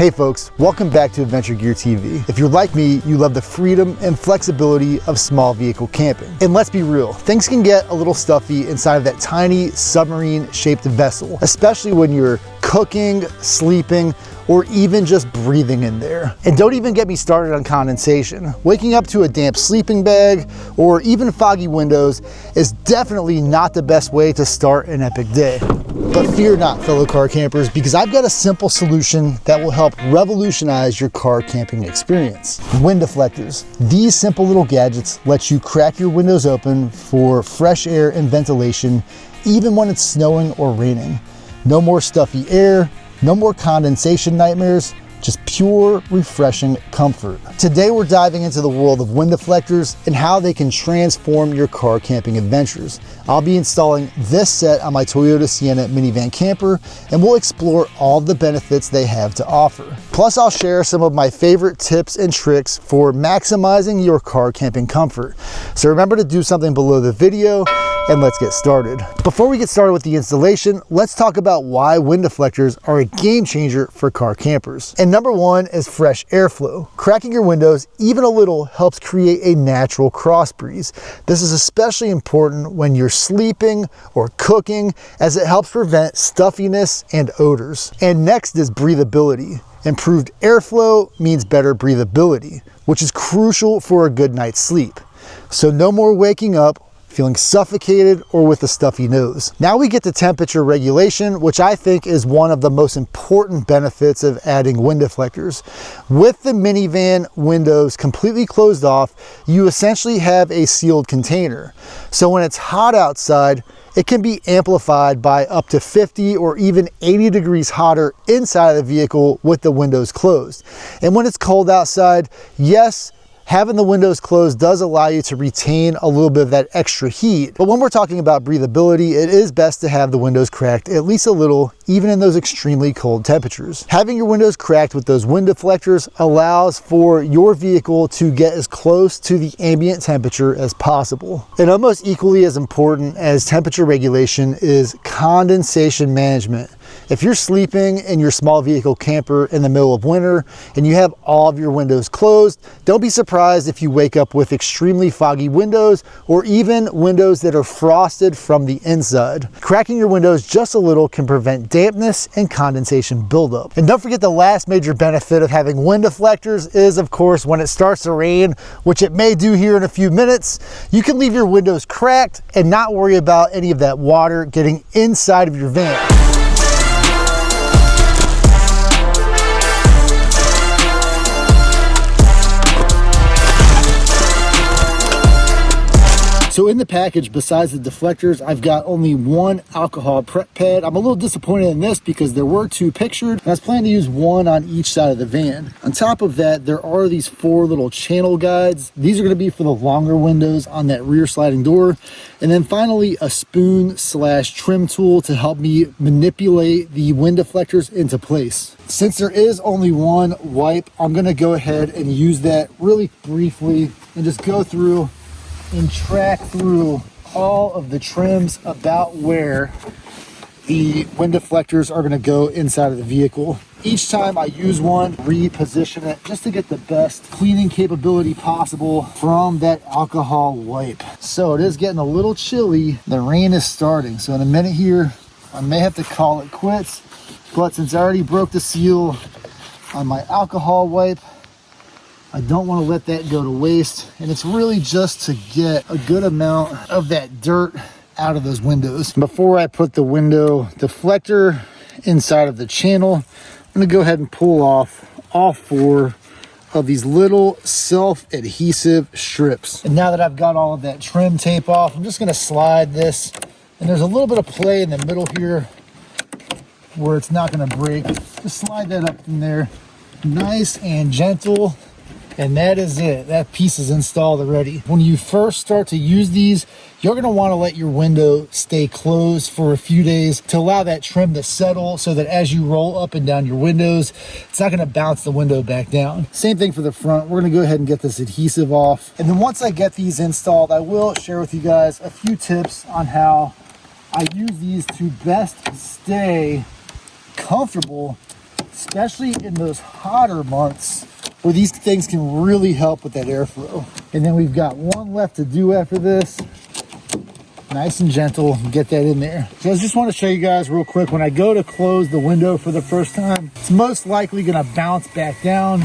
Hey folks, welcome back to Adventure Gear TV. If you're like me, you love the freedom and flexibility of small vehicle camping. And let's be real, things can get a little stuffy inside of that tiny submarine-shaped vessel, especially when you're cooking, sleeping, or even just breathing in there. And don't even get me started on condensation. Waking up to a damp sleeping bag or even foggy windows is definitely not the best way to start an epic day. But fear not, fellow car campers, because I've got a simple solution that will help revolutionize your car camping experience. Wind deflectors. These simple little gadgets let you crack your windows open for fresh air and ventilation, even when it's snowing or raining. No more stuffy air, no more condensation nightmares, just pure, refreshing comfort. Today we're diving into the world of wind deflectors and how they can transform your car camping adventures. I'll be installing this set on my Toyota Sienna Minivan Camper, and we'll explore all the benefits they have to offer. Plus, I'll share some of my favorite tips and tricks for maximizing your car camping comfort. So remember to do something below the video, and let's get started. Before we get started with the installation, let's talk about why wind deflectors are a game changer for car campers. And number one is fresh airflow. Cracking your windows even a little helps create a natural cross breeze. This is especially important when you're sleeping or cooking, as it helps prevent stuffiness and odors. And next is breathability. Improved airflow means better breathability, which is crucial for a good night's sleep. So no more waking up feeling suffocated or with a stuffy nose. Now we get to temperature regulation, which I think is one of the most important benefits of adding wind deflectors. With the minivan windows completely closed off, you essentially have a sealed container. So when it's hot outside, it can be amplified by up to 50 or even 80 degrees hotter inside of the vehicle with the windows closed. And when it's cold outside, yes, having the windows closed does allow you to retain a little bit of that extra heat. But when we're talking about breathability, it is best to have the windows cracked at least a little, even in those extremely cold temperatures. Having your windows cracked with those wind deflectors allows for your vehicle to get as close to the ambient temperature as possible. And almost equally as important as temperature regulation is condensation management. If you're sleeping in your small vehicle camper in the middle of winter and you have all of your windows closed, don't be surprised if you wake up with extremely foggy windows or even windows that are frosted from the inside. Cracking your windows just a little can prevent dampness and condensation buildup. And don't forget, the last major benefit of having wind deflectors is, of course, when it starts to rain, which it may do here in a few minutes, you can leave your windows cracked and not worry about any of that water getting inside of your van. So in the package, besides the deflectors, I've got only one alcohol prep pad. I'm a little disappointed in this because there were two pictured, and I was planning to use one on each side of the van. On top of that, there are these four little channel guides. These are going to be for the longer windows on that rear sliding door. And then finally, a spoon/trim tool to help me manipulate the wind deflectors into place. Since there is only one wipe, I'm going to go ahead and use that really briefly and just go through and track through all of the trims about where the wind deflectors are going to go inside of the vehicle. Each time I use one, reposition it just to get the best cleaning capability possible from that alcohol wipe. So it is getting a little chilly. The rain is starting. So in a minute here, I may have to call it quits. But since I already broke the seal on my alcohol wipe, I don't want to let that go to waste, and it's really just to get a good amount of that dirt out of those windows. Before I put the window deflector inside of the channel, I'm going to go ahead and pull off all four of these little self-adhesive strips. And now that I've got all of that trim tape off, I'm just going to slide this, and there's a little bit of play in the middle here where it's not going to break. Just slide that up in there, nice and gentle. And that is it. That piece is installed already. When you first start to use these, you're going to want to let your window stay closed for a few days to allow that trim to settle, so that as you roll up and down your windows, it's not going to bounce the window back down. Same thing for the front. We're going to go ahead and get this adhesive off. And then once I get these installed, I will share with you guys a few tips on how I use these to best stay comfortable especially in those hotter months where these things can really help with that airflow. And then we've got one left to do after this. Nice and gentle, get that in there. So I just want to show you guys real quick, when I go to close the window for the first time, it's most likely gonna bounce back down.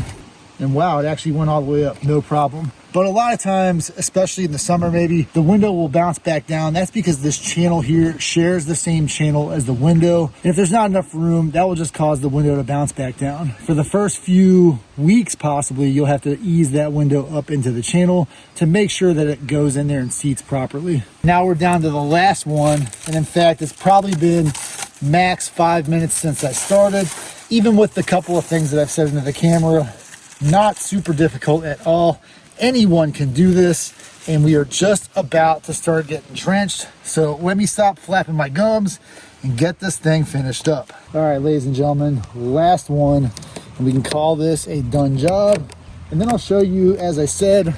And wow, it actually went all the way up, no problem. But a lot of times, especially in the summer maybe, the window will bounce back down. That's because this channel here shares the same channel as the window. And if there's not enough room, that will just cause the window to bounce back down. For the first few weeks, possibly, you'll have to ease that window up into the channel to make sure that it goes in there and seats properly. Now we're down to the last one. And in fact, it's probably been max 5 minutes since I started. Even with the couple of things that I've said into the camera, not super difficult at all. Anyone can do this, and we are just about to start getting drenched. So let me stop flapping my gums and get this thing finished up. All right, ladies and gentlemen, last one, and we can call this a done job. And then I'll show you, as I said,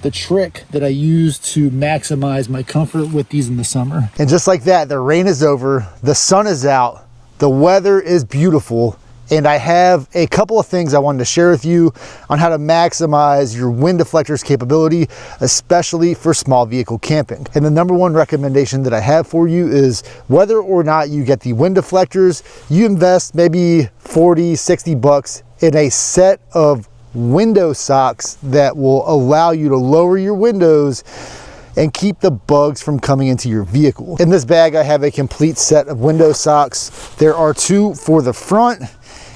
the trick that I use to maximize my comfort with these in the summer. And just like that, the rain is over, the sun is out, the weather is beautiful, and I have a couple of things I wanted to share with you on how to maximize your wind deflector's capability, especially for small vehicle camping. And the number one recommendation that I have for you is whether or not you get the wind deflectors, you invest maybe 40, 60 bucks in a set of window socks that will allow you to lower your windows and keep the bugs from coming into your vehicle. In this bag, I have a complete set of window socks. There are 2 for the front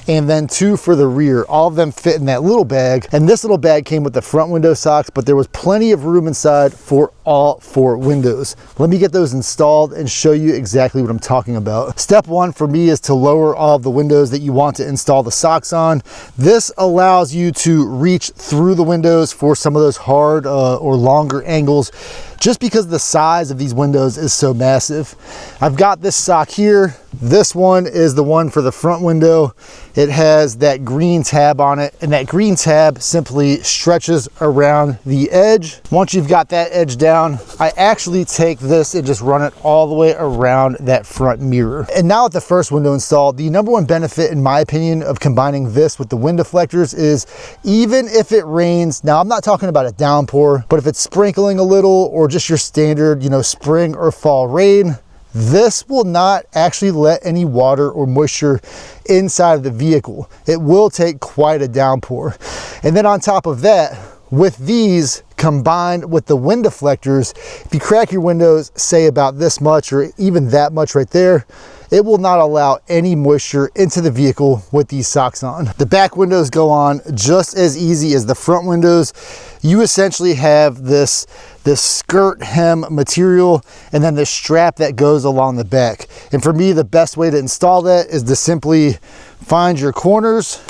and then 2 for the rear. All of them fit in that little bag. And this little bag came with the front window socks, but there was plenty of room inside for all 4 windows. Let me get those installed and show you exactly what I'm talking about. Step 1 for me is to lower all of the windows that you want to install the socks on. This allows you to reach through the windows for some of those hard or longer angles, just because the size of these windows is so massive. I've got this sock here. This one is the one for the front window. It has that green tab on it, and that green tab simply stretches around the edge. Once you've got that edge down, I actually take this and just run it all the way around that front mirror. And now with the first window installed, the number one benefit, in my opinion, of combining this with the wind deflectors is even if it rains, now I'm not talking about a downpour, but if it's sprinkling a little or just your standard, spring or fall rain, this will not actually let any water or moisture inside of the vehicle. It will take quite a downpour. And then on top of that, with these combined with the wind deflectors, if you crack your windows, say about this much or even that much right there, it will not allow any moisture into the vehicle with these socks on. The back windows go on just as easy as the front windows. You essentially have this skirt hem material and then the strap that goes along the back. And for me, the best way to install that is to simply find your corners,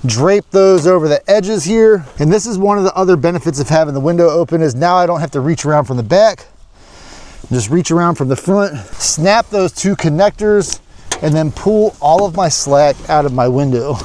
drape those over the edges here. And this is one of the other benefits of having the window open, is now I don't have to reach around from the back. Just reach around from the front, snap those 2 connectors, and then pull all of my slack out of my window.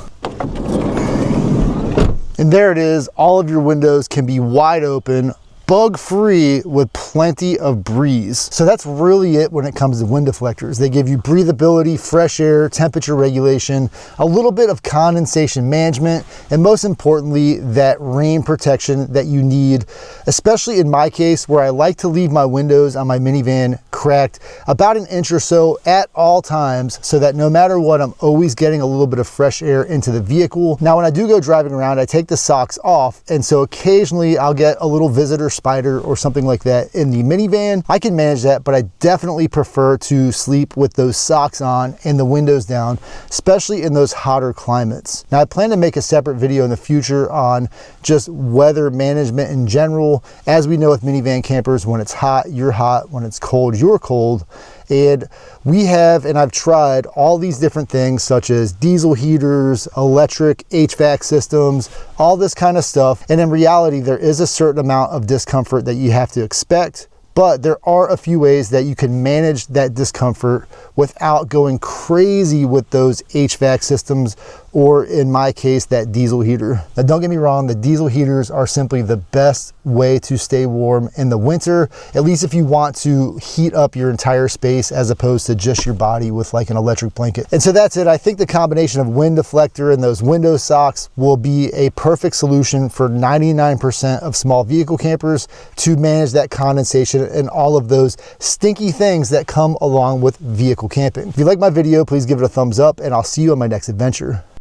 And there it is. All of your windows can be wide open, bug-free, with plenty of breeze. So that's really it when it comes to wind deflectors. They give you breathability, fresh air, temperature regulation, a little bit of condensation management, and most importantly, that rain protection that you need, especially in my case where I like to leave my windows on my minivan cracked about an inch or so at all times, so that no matter what, I'm always getting a little bit of fresh air into the vehicle. Now, when I do go driving around, I take the socks off, and so occasionally I'll get a little visitor spider or something like that in the minivan. I can manage that, but I definitely prefer to sleep with those socks on and the windows down, especially in those hotter climates. Now, I plan to make a separate video in the future on just weather management in general. As we know with minivan campers, when it's hot, you're hot. When it's cold, you're cold. And we have, and I've tried all these different things such as diesel heaters, electric HVAC systems, all this kind of stuff. And in reality, there is a certain amount of discomfort that you have to expect, But there are a few ways that you can manage that discomfort without going crazy with those HVAC systems, or in my case, that diesel heater. Now don't get me wrong, the diesel heaters are simply the best way to stay warm in the winter, at least if you want to heat up your entire space as opposed to just your body with like an electric blanket. And so that's it. I think the combination of wind deflector and those window socks will be a perfect solution for 99% of small vehicle campers to manage that condensation and all of those stinky things that come along with vehicle camping. If you like my video, please give it a thumbs up, and I'll see you on my next adventure.